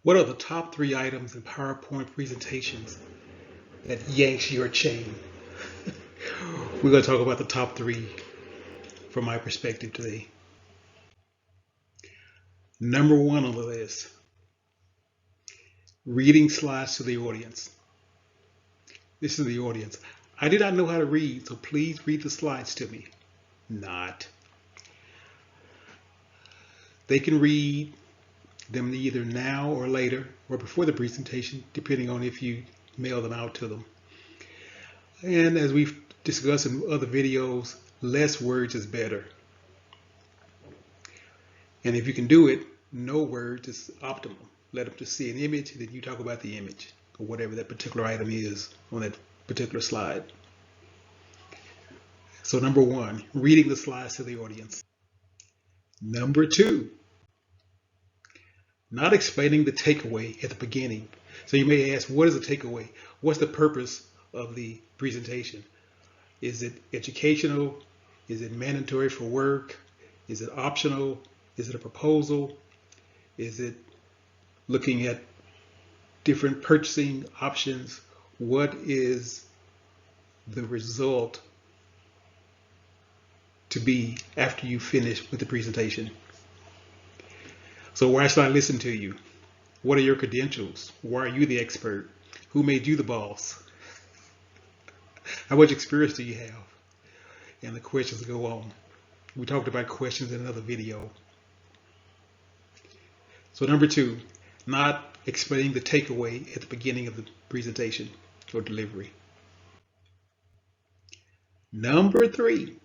What are the top 3 items in PowerPoint presentations that yanks your chain? We're going to talk about the top 3 from my perspective today. Number 1 on the list, reading slides to the audience. This is the audience. I do not know how to read, so please read the slides to me. Not. They can read them either now or later or before the presentation, depending on if you mail them out to them. And as we've discussed in other videos, less words is better. And if you can do it, no words is optimal. Let them just see an image, and then you talk about the image or whatever that particular item is on that particular slide. So number 1, reading the slides to the audience. Number 2, not explaining the takeaway at the beginning. So you may ask, what is the takeaway? What's the purpose of the presentation? Is it educational? Is it mandatory for work? Is it optional? Is it a proposal? Is it looking at different purchasing options? What is the result to be after you finish with the presentation? So why should I listen to you? What are your credentials? Why are you the expert? Who made you the boss? How much experience do you have? And the questions go on. We talked about questions in another video. So number 2, not explaining the takeaway at the beginning of the presentation or delivery. Number 3,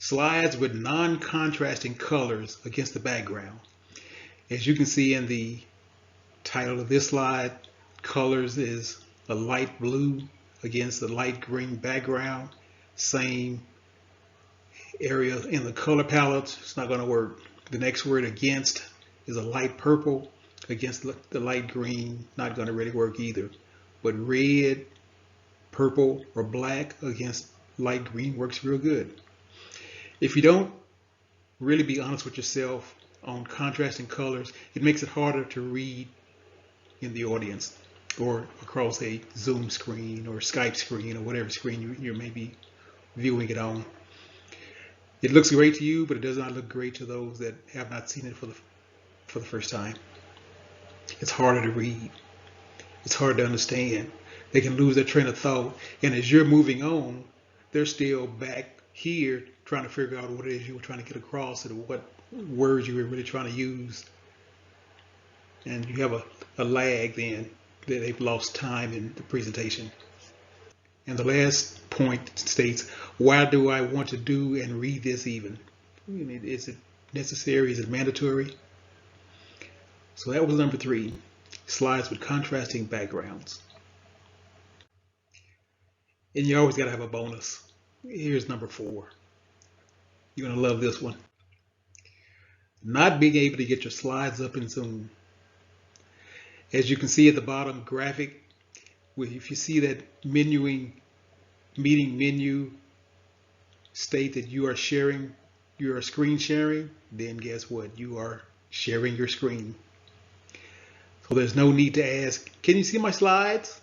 slides with non-contrasting colors against the background. As you can see in the title of this slide, colors is a light blue against a light green background. Same area in the color palette, it's not going to work. The next word, against, is a light purple against the light green, not going to really work either. But red, purple, or black against light green works real good. If you don't really be honest with yourself on contrasting colors, it makes it harder to read in the audience or across a Zoom screen or Skype screen or whatever screen you may be viewing it on. It looks great to you, but it does not look great to those that have not seen it for the first time. It's harder to read. It's hard to understand. They can lose their train of thought, and as you're moving on, they're still back here trying to figure out what it is you were trying to get across and what words you were really trying to use. And you have a lag then that they've lost time in the presentation. And the last point states, why do I want to do and read this even? Is it necessary? Is it mandatory? So that was number 3, slides with contrasting backgrounds. And you always got to have a bonus. Here's number 4. You're going to love this one. Not being able to get your slides up in Zoom. As you can see at the bottom graphic, if you see that meeting menu state that you are sharing, you are screen sharing, then guess what? You are sharing your screen. So there's no need to ask, can you see my slides?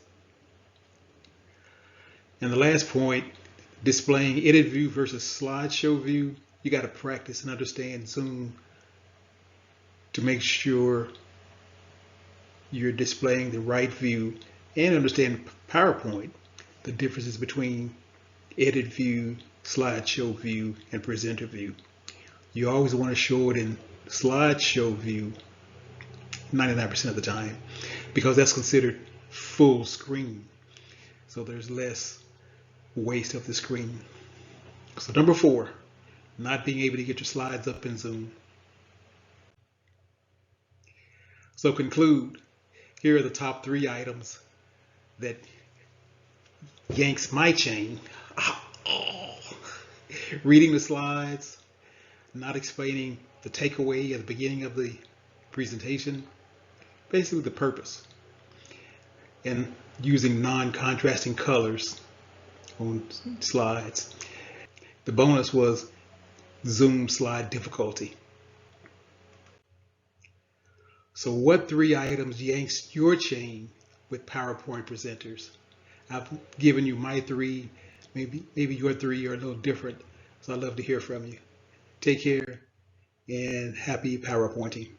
And the last point, displaying edit view versus slideshow view. You got to practice and understand Zoom to make sure you're displaying the right view, and understand PowerPoint, the differences between edit view, slideshow view, and presenter view. You always want to show it in slideshow view 99% of the time, because that's considered full screen. So there's less waste of the screen. So number 4, not being able to get your slides up in Zoom. So conclude, here are the top 3 items that yanks my chain. Reading the slides, not explaining the takeaway at the beginning of the presentation, basically the purpose, and using non-contrasting colors on slides. The bonus was Zoom slide difficulty. So what 3 items yanks your chain with PowerPoint presenters? I've given you my 3. Maybe your 3 are a little different. So I'd love to hear from you. Take care and happy PowerPointing.